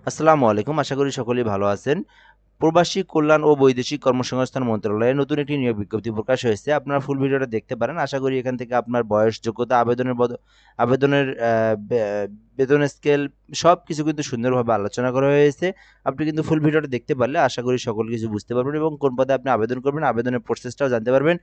আসসালামু আলাইকুম। আশা করি সকলেই ভালো আছেন। প্রবাসী কল্যাণ ও বৈদেশিক কর্মসংস্থান মন্ত্রণালয়ে নতুন একটি নিয়োগ বিজ্ঞপ্তি প্রকাশ হয়েছে। আপনারা ফুল ভিডিওটা দেখতে পারেন। আশা করি এখান থেকে আপনার বয়স, যোগ্যতা, আবেদনের বে বেতন স্কেল সবকিছু কিন্তু সুন্দরভাবে আলোচনা করা হয়েছে। আপনি কিন্তু ফুল ভিডিওটা দেখতে পারলে আশা করি সকল কিছু বুঝতে পারবেন এবং কোন পদে আপনি আবেদন করবেন, আবেদনের প্রসেসটাও জানতে পারবেন।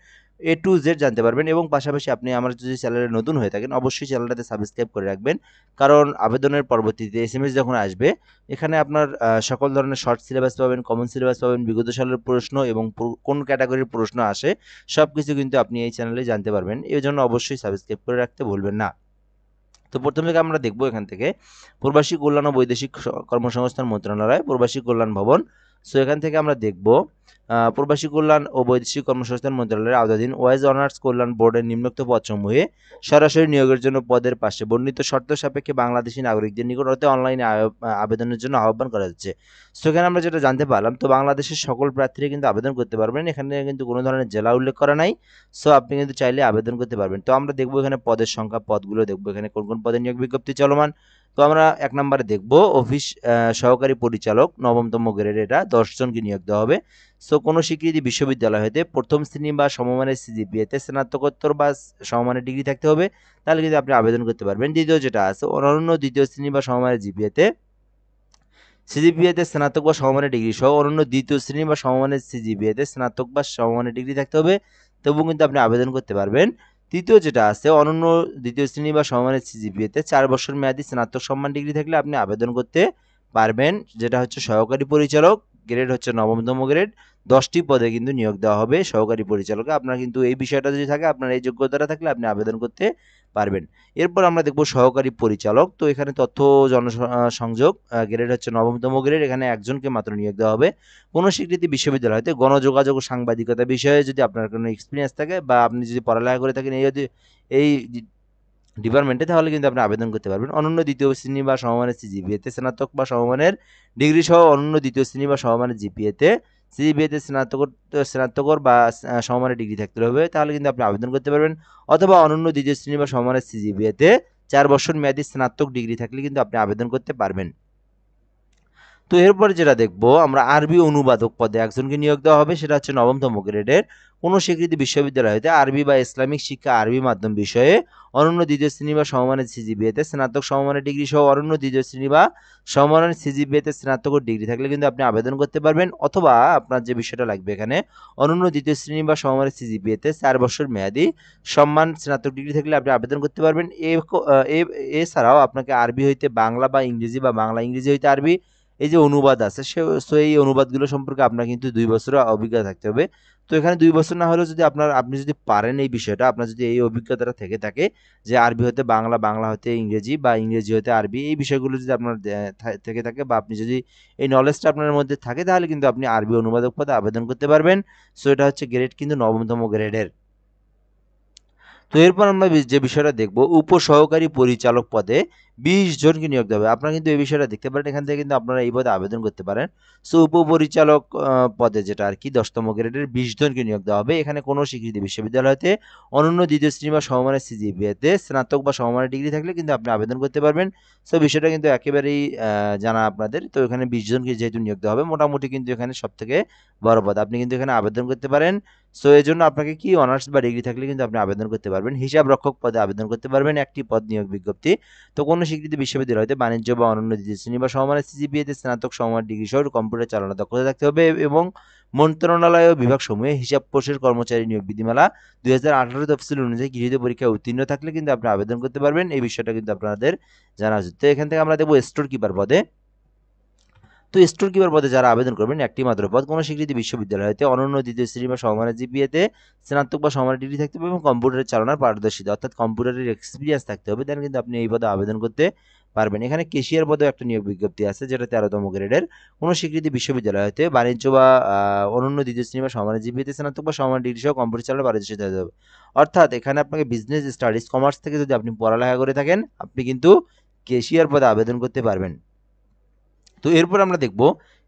A to Z জানতে পারবেন এবং পাশাপাশি আপনি আমার যদি চ্যানেলে নতুন হয়ে থাকেন, অবশ্যই চ্যানেলটাতে সাবস্ক্রাইব করে রাখবেন। কারণ আবেদনের পরবর্তীতে এসএমএস যখন আসবে, এখানে আপনার সকল ধরনের শর্ট সিলেবাস পাবেন, কমন সিলেবাস পাবেন, বিগত সালের প্রশ্ন এবং কোন ক্যাটাগরির প্রশ্ন আসে সবকিছু কিন্তু আপনি এই চ্যানেলে জানতে পারবেন। এজন্য অবশ্যই সাবস্ক্রাইব করে রাখতে ভুলবেন না। তো প্রথম থেকে আমরা দেখব এখান থেকে প্রবাসী কল্যাণ ও বৈদেশিক কর্মসংস্থান মন্ত্রণালয়, প্রবাসী কল্যাণ ভবন। সো এখান থেকে আমরা দেখব প্রবাসী কল্যাণ ও বৈদেশিক কর্মসংস্থান মন্ত্রণালয়ের আওতাধীন ওয়াইজ অনার্স কল্যাণ বোর্ডের নিম্নোক্ত পদসমূহে সরাসরি নিয়োগের জন্য পদের পাশে বর্ণিত শর্ত সাপেক্ষে বাংলাদেশী নাগরিকদের নিকট হতে অনলাইনে আবেদনের জন্য আহ্বান করা যাচ্ছে। সো এখানে আমরা যেটা জানতে পারলাম, তো বাংলাদেশের সকল প্রার্থীরা কিন্তু আবেদন করতে পারবেন। এখানে কিন্তু কোনো ধরনের জেলা উল্লেখ করা নাই। সো আপনি কিন্তু চাইলে আবেদন করতে পারবেন। তো আমরা দেখব এখানে পদের সংখ্যা, পদগুলো দেখব এখানে কোন কোন পদে নিয়োগ বিজ্ঞপ্তি চলমান। তো আমরা ১ নম্বরে দেখব অফিস সহকারী পরিচালক, নবমতম গ্রেড, এটা ১০ জনকে নিয়োগ দেওয়া হবে। সো কোনো স্বীকৃত বিশ্ববিদ্যালয় হতে প্রথম শ্রেণী বা সমমানের সিজিপিএতে স্নাতকোত্তর বা সমমানের ডিগ্রি থাকতে হবে, তাহলে কিন্তু আপনি আবেদন করতে পারবেন। দ্বিতীয় যেটা আছে, অনন্য দ্বিতীয় শ্রেণী বা সমমানের সিজিপিএতে স্নাতক বা সমমানের ডিগ্রি সহ অনন্য দ্বিতীয় শ্রেণী বা সমমানের সিজিপিএতে স্নাতক বা সমমানের ডিগ্রি থাকতে হবে, তবুও কিন্তু আপনি আবেদন করতে পারবেন। তৃতীয় যেটা আছে, অনন্য দ্বিতীয় শ্রেণী বা সমমানের সিজিপিএতে ৪ বছর মেয়াদী স্নাতক সম্মান ডিগ্রি থাকলে আপনি আবেদন করতে পারবেন, যেটা হচ্ছে সহকারী পরিচালক, গ্রেড হচ্ছে নবমতম গ্রেড। ১০টি পদে কিন্তু নিয়োগ দেওয়া হবে সহকারী পরিচালকে। আপনার কিন্তু এই বিষয়টা যদি থাকে, আপনার এই যোগ্যতাটা থাকলে আপনি আবেদন করতে পারবেন। এরপর আমরা দেখব সহকারী পরিচালক। তো এখানে তথ্য জনসংযোগ, গ্রেড হচ্ছে নবমতম গ্রেড, এখানে একজনকে মাত্র নিয়োগ দেওয়া হবে। কোনো স্বীকৃতি বিশ্ববিদ্যালয় হতে গণযোগাযোগ ও সাংবাদিকতা বিষয়ে যদি আপনার কোনো এক্সপিরিয়েন্স থাকে বা আপনি যদি পড়ালেখা করে থাকেন এই ডিপার্টমেন্টে, তাহলে কিন্তু আপনি আবেদন করতে পারবেন। অনন্য দ্বিতীয় শ্রেণী বা সমমানের সিজিপিএতে স্নাতক বা সমমানের ডিগ্রি সহ অনন্য দ্বিতীয় শ্রেণী বা সমমানের সিজিপিএতে স্নাতকর বা সমমানের ডিগ্রি থাকতে হবে, তাহলে কিন্তু আপনি আবেদন করতে পারবেন। অথবা অনন্য দ্বিতীয় শ্রেণী বা সমমানের সিজিপিএতে ৪ বছর মেয়াদী স্নাতক ডিগ্রি থাকলে কিন্তু আপনি আবেদন করতে পারবেন। তো এরপরে যেটা দেখব আমরা, আরবি অনুবাদক পদে একজনকে নিয়োগ দেওয়া হবে, সেটা হচ্ছে নবমতম গ্রেডের। কোনো স্বীকৃত বিশ্ববিদ্যালয় হতে আরবি বা ইসলামিক শিক্ষা আরবি মাধ্যম বিষয়ে অনন্য দ্বিতীয় শ্রেণী বা সমমানের সিজিপিএতে স্নাতক সমমানের ডিগ্রি সহ অনন্য দ্বিতীয় শ্রেণী বা সমমানের সিজিপিএতে স্নাতক ডিগ্রি থাকলে কিন্তু আপনি আবেদন করতে পারবেন। অথবা আপনার যে বিষয়টা লাগবে এখানে, অনন্য দ্বিতীয় শ্রেণী বা সমমানের সিজিপিএতে ৪ বছর মেয়াদী সম্মান স্নাতক ডিগ্রি থাকলে আপনি আবেদন করতে পারবেন। এছাড়াও আপনাকে আরবি হইতে বাংলা বা ইংরেজি বা বাংলা ইংরেজি হইতে আরবি, এই যে অনুবাদ আছে সো এই অনুবাদগুলো সম্পর্কে আপনার কিন্তু ২ বছরের অভিজ্ঞতা থাকতে হবে। তো এখানে ২ বছর না হলেও যদি আপনি যদি পারেন এই বিষয়টা, আপনার যদি এই অভিজ্ঞতাটা থেকে থাকে যে আরবি হতে বাংলা, বাংলা হতে ইংরেজি বা ইংরেজি হতে আরবি, এই বিষয়গুলো যদি আপনার থেকে থাকে বা আপনি যদি এই নলেজটা আপনার মধ্যে থাকে, তাহলে কিন্তু আপনি আরবি অনুবাদক পদে আবেদন করতে পারবেন। সো এটা হচ্ছে গ্রেড কিন্তু নবমতম গ্রেডের। তো এরপর আমরা যে বিষয়টা দেখব, উপসহকারী পরিচালক পদে ২০ জনকে নিয়োগ দেওয়া হবে। আপনারা কিন্তু এই বিষয়টা দেখতে পারেন, এখান থেকে কিন্তু আপনারা এই পদে আবেদন করতে পারেন। সো উপপরিচালক পদে যেটা আরকি ১০তম গ্রেডের ২০ জনকে নিয়োগ দেওয়া হবে। এখানে কোনো স্বীকৃত বিশ্ববিদ্যালয় হতে অনন্য দ্বিতীয় শ্রেণী বা সমমানের সিজিপিএতে স্নাতক বা সমমানের ডিগ্রি থাকলে কিন্তু আপনি আবেদন করতে পারবেন। সো বিষয়টা কিন্তু একেবারেই জানা আপনাদের। তো এখানে ২০ জনকে যেহেতু নিয়োগ দেওয়া হবে, মোটামুটি কিন্তু এখানে সবথেকে বড় পদ। আপনি কিন্তু এখানে আবেদন করতে পারেন। সো এজন্য আপনাকে কি অনার্স বা ডিগ্রি থাকলে কিন্তু আপনি আবেদন করতে পারবেন। হিসাব রক্ষক পদে আবেদন করতে পারবেন, একটি পদ নিয়োগ বিজ্ঞপ্তি। তো কোনো স্বীকৃত বিশ্ববিদ্যালয় হতে বাণিজ্য বা অনন্য দ্বিতীয় শ্রেণী বা সমমানের সিজিপিএতে স্নাতক সমমানের ডিগ্রি সহ কম্পিউটার চালানোর দক্ষতা থাকতে হবে এবং মন্ত্রণালয় ও বিভাগসমূহে হিসাব কোষের কর্মচারী নিয়োগ বিধিমালা ২০১৮ তফসিল অনুযায়ী গৃহীত পরীক্ষায় উত্তীর্ণ থাকলে কিন্তু আপনি আবেদন করতে পারবেন। এই বিষয়টা কিন্তু আপনাদের জানা উচিত। তো এখান থেকে আমরা দেখব স্টোর কিপার পদে। তো স্টোর কিপার পদে যারা আবেদন করবেন, একটি মাত্র পদ। কোনো স্বীকৃত বিশ্ববিদ্যালয় হতে অনন্য দ্বিতীয় শ্রেণী বা সমমানের জিপিএতে স্নাতক বা সমমানের ডিগ্রি থাকতে হবে এবং কম্পিউটার চালানোর পারদর্শিতা অর্থাৎ কম্পিউটারের এক্সপিরিয়েন্স থাকতে হবে, দেন কিন্তু আপনি এই পদে আবেদন করতে পারবেন। এখানে ক্যাশিয়ার পদেও একটা নিয়োগ বিজ্ঞপ্তি আছে, যেটা ১৩তম গ্রেডের। কোনো স্বীকৃত বিশ্ববিদ্যালয় হতে বাণিজ্য বা অনন্য দ্বিতীয় শ্রেণী বা সমমানের জিপিএতে স্নাতক বা সমমানের ডিগ্রি সহ কম্পিউটার চালানোর পারদর্শিতা হতে হবে। অর্থাৎ এখানে আপনাকে বিজনেস স্টাডিজ কমার্স থেকে যদি আপনি পড়ালেখা করে থাকেন, আপনি কিন্তু ক্যাশিয়ার পদে আবেদন করতে পারবেন। তো এরপর আমরা দেখব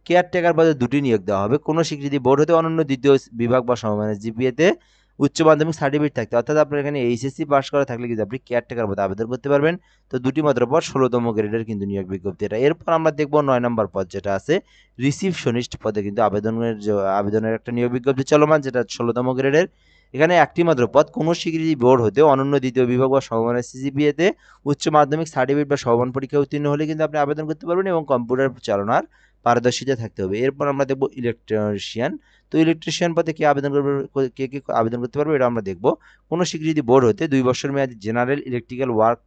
কেয়ারটেকার পদে ২টি নিয়োগ দেওয়া হবে। কোনো স্বীকৃতি বোর্ড হতে অনন্য দ্বিতীয় বিভাগ বা সমমানের জিপিএতে উচ্চ মাধ্যমিক সার্টিফিকেট থাকতে, অর্থাৎ আপনার এখানে এইচএসসি পাস করা থাকলে কিন্তু আপনি কেয়ারটেকার পদে আবেদন করতে পারবেন। তো দুটি মাত্র পদ, 16তম গ্রেডের কিন্তু নিয়োগ বিজ্ঞপ্তি এটা। এরপর আমরা দেখব 9 নম্বর পদ যেটা আছে রিসিপশনিস্ট পদে কিন্তু আবেদনের একটা নিয়োগ বিজ্ঞপ্তি চলমান, যেটা 16তম গ্রেডের। এখানে একটি মাত্র পদ, কোনো স্বীকৃতি বোর্ড হতে অনন্য দ্বিতীয় বিভাগ বা সমমানের সিজিপিএতে উচ্চ মাধ্যমিক সার্টিফিকেট বা সমমান পরীক্ষায় উত্তীর্ণ হলে কিন্তু আপনি আবেদন করতে পারবেন এবং কম্পিউটার চালানোর পারদর্শিতা থাকতে হবে। এরপর আমরা দেখব ইলেকট্রিশিয়ান। তো ইলেকট্রিশিয়ান পদে কে আবেদন করবে, কে আবেদন করতে পারবে এটা আমরা দেখব। কোনো স্বীকৃতি বোর্ড হতে 2 বছর মেয়াদী জেনারেল ইলেকট্রিক্যাল ওয়ার্ক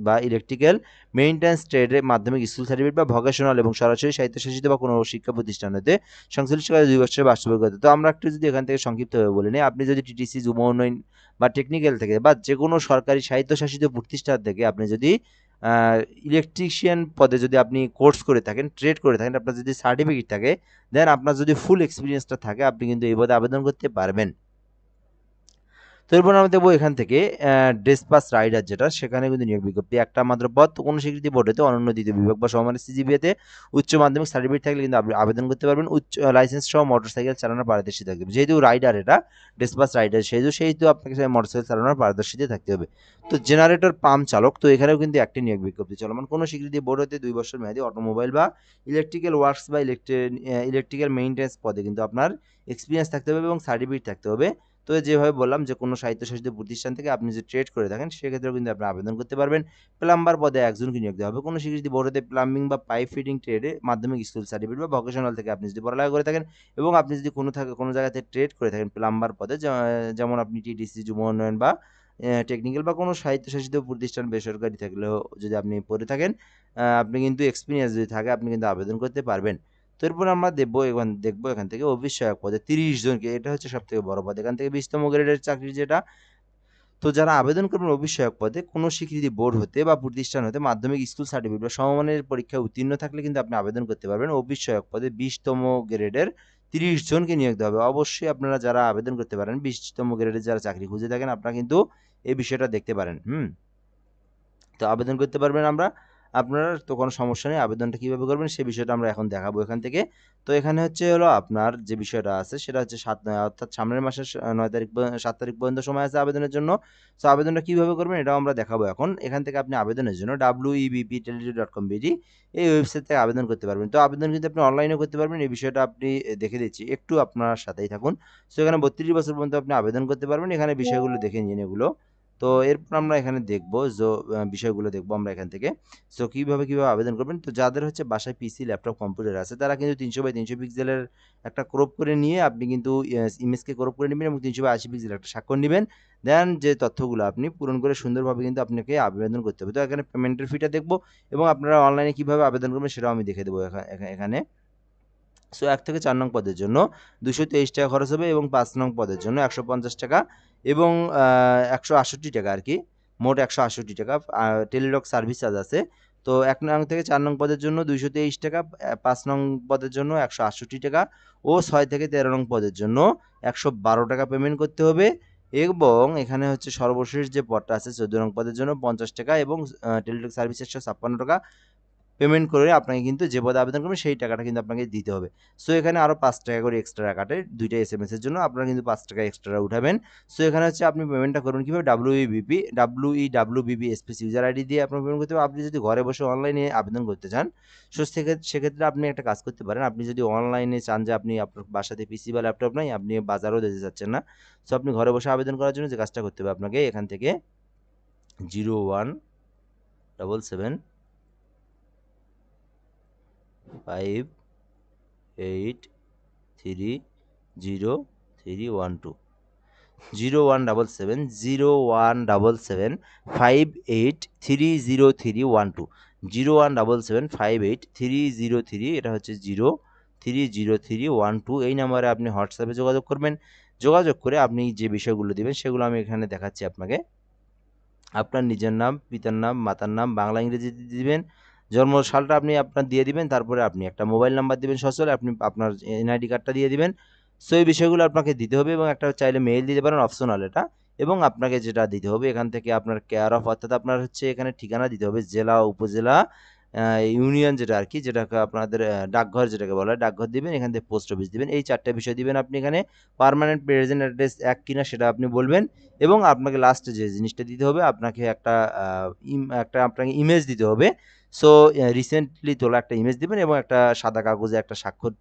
বা ইলেকট্রিক্যাল মেইনটেন্যান্স ট্রেডে মাধ্যমিক স্কুল সার্টিফিকেট বা ভোকেশনাল এবং সরাসরি স্বায়ত্তশাসিত বা কোনো শিক্ষা প্রতিষ্ঠান হতে সংশ্লিষ্ট কাজে 2 বছরের বাস্তব অভিজ্ঞতা। তো আমরা একটু যদি এখান থেকে সংক্ষিপ্তভাবে বলে নিই, আপনি যদি টিটিসি, যুব উন্নয়ন বা টেকনিক্যাল থেকে বা যে কোনো সরকারি স্বায়ত্তশাসিত প্রতিষ্ঠান থেকে আপনি যদি ইলেকট্রিশিয়ান পদে যদি আপনি কোর্স করে থাকেন, ট্রেড করে থাকেন, আপনার যদি সার্টিফিকেট থাকে, দেন আপনার যদি ফুল এক্সপিরিয়েন্সটা থাকে, আপনি কিন্তু এই পদে আবেদন করতে পারবেন। তো এরপর আমরা দেখবো এখান থেকে ডেসপাস রাইডার যেটা, সেখানে কিন্তু নিয়োগ বিজ্ঞপ্তি একটা মাত্র পদ, কোনো স্বীকৃতি বোর্ড হতে অনন্য দ্বিতীয় বিভাগ বা সমমানের সিজিপিএতে উচ্চ মাধ্যমিক সার্টিফিকেট থাকলে কিন্তু আপনি আবেদন করতে পারবেন। উচ্চ লাইসেন্স সহ মোটরসাইকেল চালানোর পারদর্শিতা থাকতে হবে, যেহেতু রাইডার এটা ডেসপাস রাইডার, সেহেতু আপনাকে মোটরসাইকেল চালানোর পারদর্শিতা থাকতে হবে। তো জেনারেটর পাম্প চালক, তো এখানেও কিন্তু একটি নিয়োগ বিজ্ঞপ্তি চলমান, কোনো স্বীকৃতি বোর্ড হতে 2 বছর মেয়াদী অটোমোবাইল বা ইলেকট্রিক্যাল ওয়ার্কস বা ইলেকট্রিক্যাল মেইনটেন্যান্স পদে কিন্তু আপনার এক্সপিরিয়েন্স থাকতে হবে এবং সার্টিফিকেট থাকতে হবে। তো যেভাবে বললাম যে কোনো স্বায়ত্তশাসিত প্রতিষ্ঠান থেকে আপনি যে ট্রেড করে থাকেন সেক্ষেত্রেও কিন্তু আপনি আবেদন করতে পারবেন। প্লাম্বার পদে একজনকে নিয়োগ দেওয়া হবে, কোনো স্বীকৃতি বোর্ড হতে প্লাম্বিং বা পাইপ ফিটিং ট্রেডে মাধ্যমিক স্কুল সার্টিফিকেট বা ভোকেশনাল থেকে আপনি যদি পড়ালেখা করে থাকেন এবং আপনি যদি কোনো জায়গাতে ট্রেড করে থাকেন প্লাম্বার পদে, যেমন আপনি টিটিসি, যুব উন্নয়ন বা টেকনিক্যাল বা কোনো স্বায়ত্তশাসিত প্রতিষ্ঠান বেসরকারি থাকলেও যদি আপনি পড়ে থাকেন, আপনি কিন্তু এক্সপিরিয়েন্স যদি থাকে আপনি কিন্তু আবেদন করতে পারবেন। তো এরপর আমরা দেখবো এখান থেকে অফিস সহায়ক পদে 30 জনকে, এটা হচ্ছে সবথেকে বড় পদ, এখান থেকে 20তম গ্রেডের চাকরি যেটা। তো যারা আবেদন করবেন অফিস সহায়ক পদে কোনো স্বীকৃতি বোর্ড হতে বা প্রতিষ্ঠান হতে মাধ্যমিক স্কুল সার্টিফিকেট বা সমমানের পরীক্ষায় উত্তীর্ণ থাকলে কিন্তু আপনি আবেদন করতে পারবেন। অফিস সহায়ক পদে 20তম গ্রেডের 30 জনকে নিয়োগ দেওয়া হবে। অবশ্যই আপনারা যারা আবেদন করতে পারেন 20তম গ্রেডের যারা চাকরি খুঁজে থাকেন, আপনারা কিন্তু এই বিষয়টা দেখতে পারেন। তো আবেদন করতে পারবেন আপনারা, তো কোনো সমস্যা নেই। আবেদনটা কিভাবে করবেন সে বিষয়টা আমরা এখন দেখাবো এখান থেকে। তো এখানে হলো আপনার যে বিষয়টা আছে সেটা হচ্ছে 7/9, অর্থাৎ সামনের মাসের 9 তারিখ 7 তারিখ পর্যন্ত সময় আছে আবেদনের জন্য। তো আবেদনটা কিভাবে করবেন এটাও আমরা দেখাবো এখন। এখান থেকে আপনি আবেদনের জন্য webptelevision.com.bd এই ওয়েবসাইট থেকে আবেদন করতে পারবেন। তো আবেদন কিন্তু আপনি অনলাইনেও করতে পারবেন, এই বিষয়টা আপনি দেখে দিচ্ছি, একটু আপনার সাথেই থাকুন। সো এখানে 32 বছর পর্যন্ত আপনি আবেদন করতে পারবেন, এখানে বিষয়গুলো দেখে নিন এগুলো। তো এরপর আমরা এখানে দেখব বিষয়গুলো দেখব আমরা এখান থেকে। সো কিভাবে আবেদন করবেন, তো যাদের হচ্ছে বাসায় পিসি, ল্যাপটপ, কম্পিউটার আছে তারা কিন্তু 300x300 পিক্সেলের একটা ক্রপ করে নিয়ে আপনি কিন্তু ইমেজকে ক্রপ করে নেবেন এবং 380 পিক্সেলের একটা স্বাক্ষর নেবেন। দেন যে তথ্যগুলো আপনি পূরণ করে সুন্দরভাবে কিন্তু আপনাকে আবেদন করতে হবে। তো এখানে পেমেন্টের ফিটা দেখব এবং আপনারা অনলাইনে কিভাবে আবেদন করবেন সেটাও আমি দেখে দেবো এখানে। সো 1 থেকে 4 নং পদের জন্য 223 টাকা খরচ হবে এবং 5 নং পদের জন্য 150 টাকা এবং 168 টাকা আর কি, মোট 168 টাকা টেলিটক সার্ভিস চার্জ আছে। তো 1 নং থেকে 4 নং পদের জন্য 223 টাকা, 5 নং পদের জন্য 168 টাকা ও 6 থেকে 13 নং পদের জন্য 112 টাকা পেমেন্ট করতে হবে। এবং এখানে হচ্ছে সর্বশেষ যে পদটা আছে 14 নং পদের জন্য 50 টাকা এবং টেলিটক সার্ভিস 156 টাকা পেমেন্ট করে আপনাকে কিন্তু যে পদে আবেদন করবেন সেই টাকাটা কিন্তু আপনাকে দিতে হবে। সো এখানে আরও 5 টাকা করে এক্সট্রা কাটে 2টা এসএমএস এর জন্য, আপনারা কিন্তু 5 টাকা এক্সট্রা উঠাবেন। সো এখানে হচ্ছে আপনি পেমেন্টটা করবেন কিভাবে, WEWBP স্পেস ইউজার আইডি দিয়ে আপনার পেমেন্ট করতে হবে। আপনি যদি ঘরে বসে অনলাইনে আবেদন করতে চান, সো সেক্ষেত্রে আপনি একটা কাজ করতে পারেন। আপনি যদি অনলাইনে চান যে আপনি আপনার বাসাতে পিসি বা ল্যাপটপ নাই, আপনি বাজারেও যেতে চাচ্ছেন না, সো আপনি ঘরে বসে আবেদন করার জন্য যে কাজটা করতে হবে আপনাকে, এখান থেকে 017758303012 0177 017758303012 এটা হচ্ছে 030312 এই নাম্বারে আপনি হোয়াটসঅ্যাপে যোগাযোগ করবেন। যোগাযোগ করে আপনি যে বিষয়গুলো দিবেন সেগুলো আমি এখানে দেখাচ্ছি আপনাকে। আপনার নিজের নাম, পিতার নাম, মাতার নাম বাংলা ইংরেজিতে দিবেন, জন্ম সালটা আপনি আপনার দিয়ে দিবেন, তারপরে আপনি একটা মোবাইল নাম্বার দিবেন সচল, আপনি আপনার এনআইডি কার্ডটা দিয়ে দিবেন। সো এই বিষয়গুলো আপনাকে দিতে হবে এবং একটা চাইলে মেইল দিতে পারেন, অপশনাল এটা। এবং আপনাকে যেটা দিতে হবে এখান থেকে আপনার কেয়ার অফ, অর্থাৎ আপনার হচ্ছে এখানে ঠিকানা দিতে হবে, জেলা, উপজেলা ইউনিয়ন যেটা আর কি, যেটাকে আপনাদের ডাকঘর যেটাকে বলা হয়, ডাকঘর দিবেন, এখান থেকে পোস্ট অফিস দিবেন। এই 4টা বিষয় দিবেন আপনি এখানে। পার্মানেন্ট প্রেজেন্ট অ্যাড্রেস এক কিনা সেটা আপনি বলবেন, এবং আপনাকে লাস্টে যে জিনিসটা দিতে হবে, আপনাকে আপনাকে ইমেজ দিতে হবে। সো রিসেন্টলি তোলা একটা ইমেজ দিবেন, এবং একটা সাদা কাগজে একটা স্বাক্ষর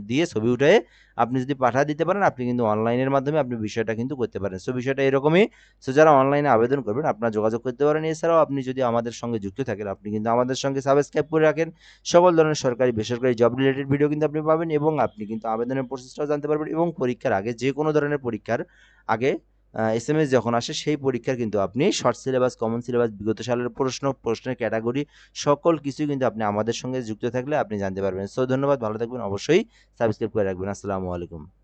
দিয়ে ছবি উঠায়ে আপনি যদি পাঠিয়ে দিতে পারেন, আপনি কিন্তু অনলাইনের মাধ্যমে আপনি বিষয়টা কিন্তু করতে পারেন। সো বিষয়টা এরকমই। সো যারা অনলাইনে আবেদন করবেন আপনারা যোগাযোগ করতে পারেন। এছাড়াও আপনি যদি আমাদের সঙ্গে যুক্ত থাকেন, আপনি কিন্তু আমাদের সঙ্গে সাবস্ক্রাইব করে রাখেন। সকল ধরনের সরকারি বেসরকারি জব রিলেটেড ভিডিও কিন্তু আপনি পাবেন, এবং আপনি কিন্তু আবেদনের প্রসেসটাও জানতে পারবেন, এবং পরীক্ষার আগে যে কোনো ধরনের পরীক্ষার আগে এসএমএস যখন আসে সেই পরীক্ষার কিন্তু আপনি শর্ট সিলেবাস, কমন সিলেবাস, বিগত সালের প্রশ্নের ক্যাটাগরি সকল কিছুই কিন্তু আপনি আমাদের সঙ্গে যুক্ত থাকলে আপনি জানতে পারবেন। সো ধন্যবাদ, ভালো থাকবেন, অবশ্যই সাবস্ক্রাইব করে রাখবেন। আসসালামু আলাইকুম।